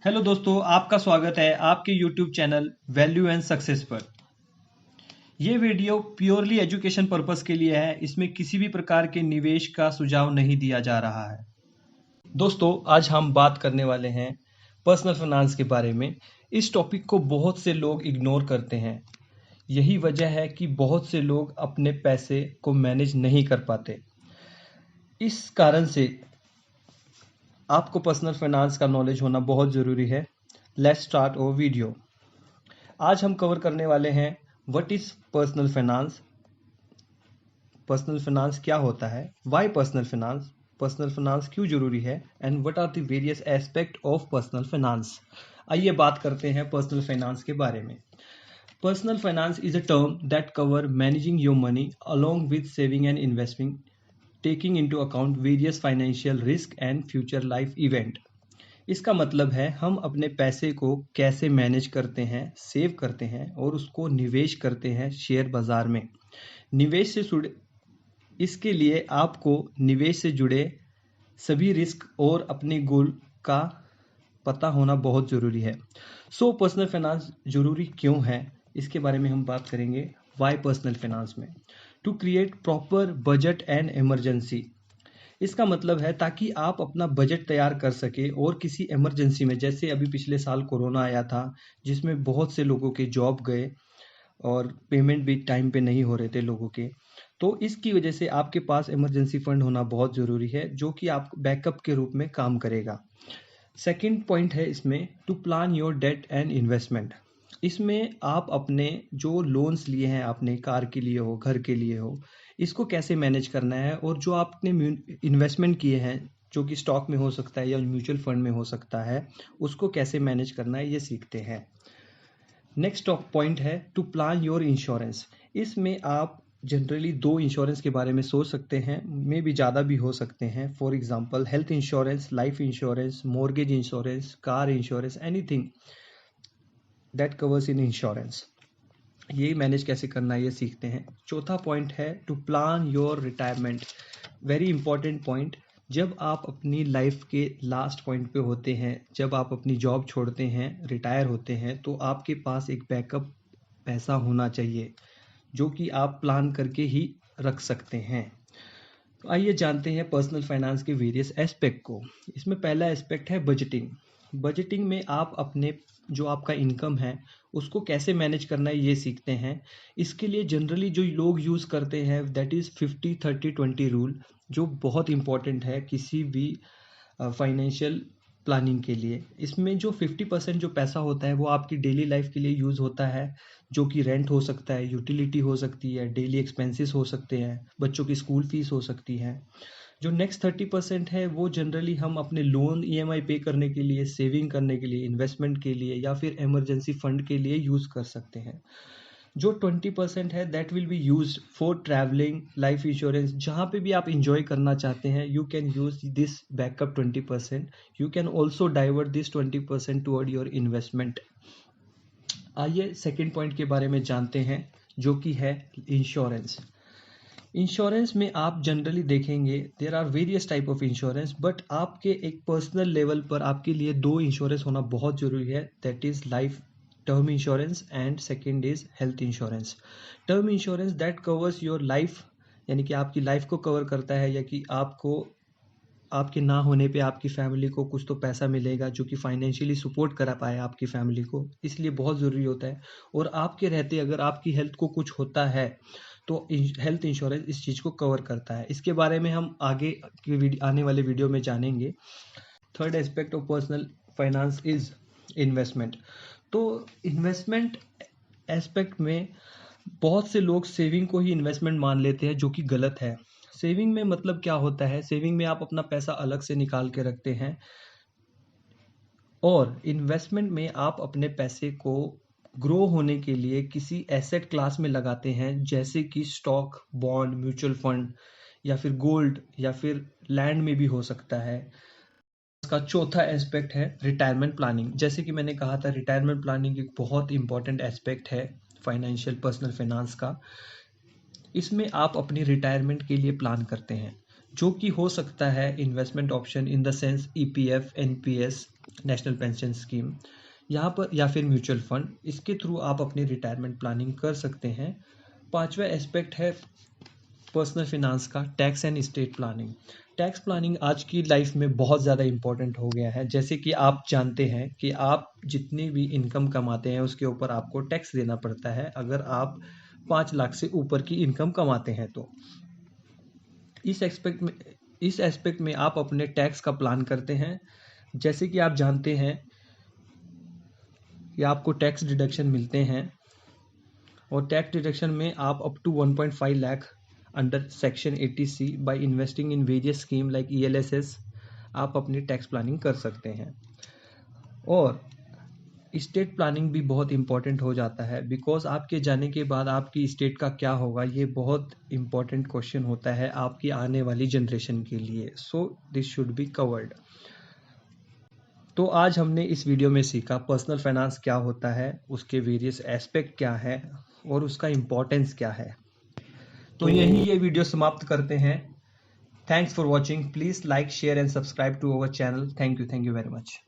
Hello दोस्तों, आपका स्वागत है आपके YouTube channel value and success पर। ये वीडियो प्योरली एजुकेशन पर्पस के लिए है। इसमें किसी भी प्रकार के निवेश का सुझाव नहीं दिया जा रहा है। दोस्तों, आज हम बात करने वाले हैं पर्सनल फाइनेंस के बारे में। इस टॉपिक को बहुत से लोग इग्नोर करते हैं। यही वजह है कि बहुत से लोग अपने पैसे को मैनेज नहीं कर पाते। इस कारण से आपको पर्सनल फाइनेंस का नॉलेज होना बहुत ज़रूरी है। Let's start our video. आज हम कवर करने वाले हैं what is personal finance, personal finance क्या होता है, व्हाई पर्सनल फाइनेंस क्यों जरूरी है, and what are the various aspect of personal finance. आइए बात करते हैं पर्सनल फाइनेंस के बारे में। Personal finance is a term that cover managing your money along with saving and investing, taking into account various financial risk and future life event. इसका मतलब है हम अपने पैसे को कैसे मैनेज करते हैं, सेव करते हैं और उसको निवेश करते हैं शेयर बाजार में। निवेश से जुड़े इसके लिए आपको निवेश से जुड़े सभी रिस्क और अपने गोल का पता होना बहुत ज़रूरी है। सो पर्सनल फाइनेंस ज़रूरी क्यों है, इसके बारे में हम बात करेंगे। वाई पर्सनल फाइनेंस में to create proper budget and emergency. इसका मतलब है ताकि आप अपना बजट तैयार कर सके और किसी इमरजेंसी में, जैसे अभी पिछले साल कोरोना आया था जिसमें बहुत से लोगों के जॉब गए और पेमेंट भी टाइम पे नहीं हो रहे थे लोगों के, तो इसकी वजह से आपके पास इमरजेंसी फंड होना बहुत ज़रूरी है जो कि आप बैकअप के रूप में काम करेगा। सेकंड पॉइंट है इसमें to plan your debt and investment. इसमें आप अपने जो लोन्स लिए हैं, आपने कार के लिए हो, घर के लिए हो, इसको कैसे मैनेज करना है, और जो आपने इन्वेस्टमेंट किए हैं जो कि स्टॉक में हो सकता है या म्यूचुअल फंड में हो सकता है, उसको कैसे मैनेज करना है ये सीखते हैं। नेक्स्ट पॉइंट है टू प्लान योर इंश्योरेंस। इसमें आप जनरली दो इंश्योरेंस के बारे में सोच सकते हैं, में भी ज़्यादा भी हो सकते हैं। For example health insurance, life insurance, mortgage insurance, car insurance, anything that covers in insurance. ये मैनेज कैसे करना है ये सीखते हैं। चौथा पॉइंट है to plan your retirement. Very important point. जब आप अपनी लाइफ के लास्ट पॉइंट पे होते हैं, जब आप अपनी जॉब छोड़ते हैं, रिटायर होते हैं, तो आपके पास एक बैकअप पैसा होना चाहिए जो कि आप प्लान करके ही रख सकते हैं। तो आइए जानते हैं पर्सनल फाइनेंस के वेरियस एस्पेक्ट को। इसमें पहला एस्पेक्ट है बजटिंग। बजटिंग में आप अपने जो आपका इनकम है उसको कैसे मैनेज करना है ये सीखते हैं। इसके लिए जनरली जो लोग यूज़ करते हैं दैट इज़ 50-30-20 रूल, जो बहुत इंपॉर्टेंट है किसी भी फाइनेंशियल प्लानिंग के लिए। इसमें जो 50% जो पैसा होता है वो आपकी डेली लाइफ के लिए यूज़ होता है, जो कि रेंट हो सकता है, यूटिलिटी हो सकती है, डेली एक्सपेंसेस हो सकते हैं, बच्चों की स्कूल फीस हो सकती है। जो नेक्स्ट 30% है वो जनरली हम अपने लोन ईएमआई पे करने के लिए, सेविंग करने के लिए, इन्वेस्टमेंट के लिए या फिर इमरजेंसी फंड के लिए यूज़ कर सकते हैं। जो 20% है that will be use for travelling, life insurance, जहाँ पे भी आप इंजॉय करना चाहते हैं you can use this backup 20%। You can also divert this 20% toward your investment. आइए सेकेंड पॉइंट के बारे में जानते हैं जो कि है इंश्योरेंस। इंश्योरेंस में आप जनरली देखेंगे there are various type of insurance, but आपके एक पर्सनल लेवल पर आपके लिए दो इंश्योरेंस होना बहुत ज़रूरी है, that is life term insurance and second is health insurance. Term insurance that covers your life, यानी कि आपकी लाइफ को कवर करता है, या कि आपको आपके ना होने पे आपकी फैमिली को कुछ तो पैसा मिलेगा जो कि फाइनेंशियली सपोर्ट करा पाए आपकी फैमिली को, इसलिए बहुत ज़रूरी होता है। और आपके रहते अगर आपकी हेल्थ को कुछ होता है तो हेल्थ इंश्योरेंस इस चीज़ को कवर करता है। इसके बारे में हम आगे के आने वाले वीडियो में जानेंगे। Third aspect of personal finance is investment. तो इन्वेस्टमेंट एस्पेक्ट में बहुत से लोग सेविंग को ही इन्वेस्टमेंट मान लेते हैं, जो कि गलत है। सेविंग में मतलब क्या होता है, सेविंग में आप अपना पैसा अलग से निकाल के रखते हैं, और इन्वेस्टमेंट में आप अपने पैसे को ग्रो होने के लिए किसी एसेट क्लास में लगाते हैं, जैसे कि स्टॉक, बॉन्ड, म्यूचुअल फंड, या फिर गोल्ड, या फिर लैंड में भी हो सकता है। इसका चौथा एस्पेक्ट है रिटायरमेंट प्लानिंग। जैसे कि मैंने कहा था, रिटायरमेंट प्लानिंग एक बहुत इंपॉर्टेंट एस्पेक्ट है फाइनेंशियल पर्सनल फाइनेंस का। इसमें आप अपनी रिटायरमेंट के लिए प्लान करते हैं। जो कि हो सकता है investment option in the sense EPF, NPS, national pension scheme, यहाँ पर या फिर म्यूचुअल फंड। इसके थ्रू आप अपनी रिटायरमेंट प्लानिंग कर सकते हैं। पांचवा एस्पेक्ट है पर्सनल फिनांस का, tax and estate planning. Tax planning आज की लाइफ में बहुत ज़्यादा इंपॉर्टेंट हो गया है। जैसे कि आप जानते हैं कि आप जितनी भी इनकम कमाते हैं उसके ऊपर आपको टैक्स देना पड़ता है, अगर आप 5 लाख से ऊपर की इनकम कमाते हैं तो। इस एस्पेक्ट में आप अपने टैक्स का प्लान करते हैं। जैसे कि आप जानते हैं कि आपको टैक्स डिडक्शन मिलते हैं, और टैक्स डिडक्शन में आप up to 1.5 lakh under section 80C by investing in various scheme like ELSS आप अपनी टैक्स प्लानिंग कर सकते हैं। और स्टेट प्लानिंग भी बहुत इंपॉर्टेंट हो जाता है, बिकॉज आपके जाने के बाद आपकी स्टेट का क्या होगा, ये बहुत इंपॉर्टेंट क्वेश्चन होता है आपकी आने वाली जनरेशन के लिए। So this should be covered. तो आज हमने इस वीडियो में सीखा पर्सनल फाइनेंस क्या होता है, उसके वेरियस एस्पेक्ट क्या है और उसका इम्पोर्टेंस क्या है। तो यही ये वीडियो समाप्त करते हैं। Thanks for watching. Please like, share and subscribe to our channel. Thank you very much.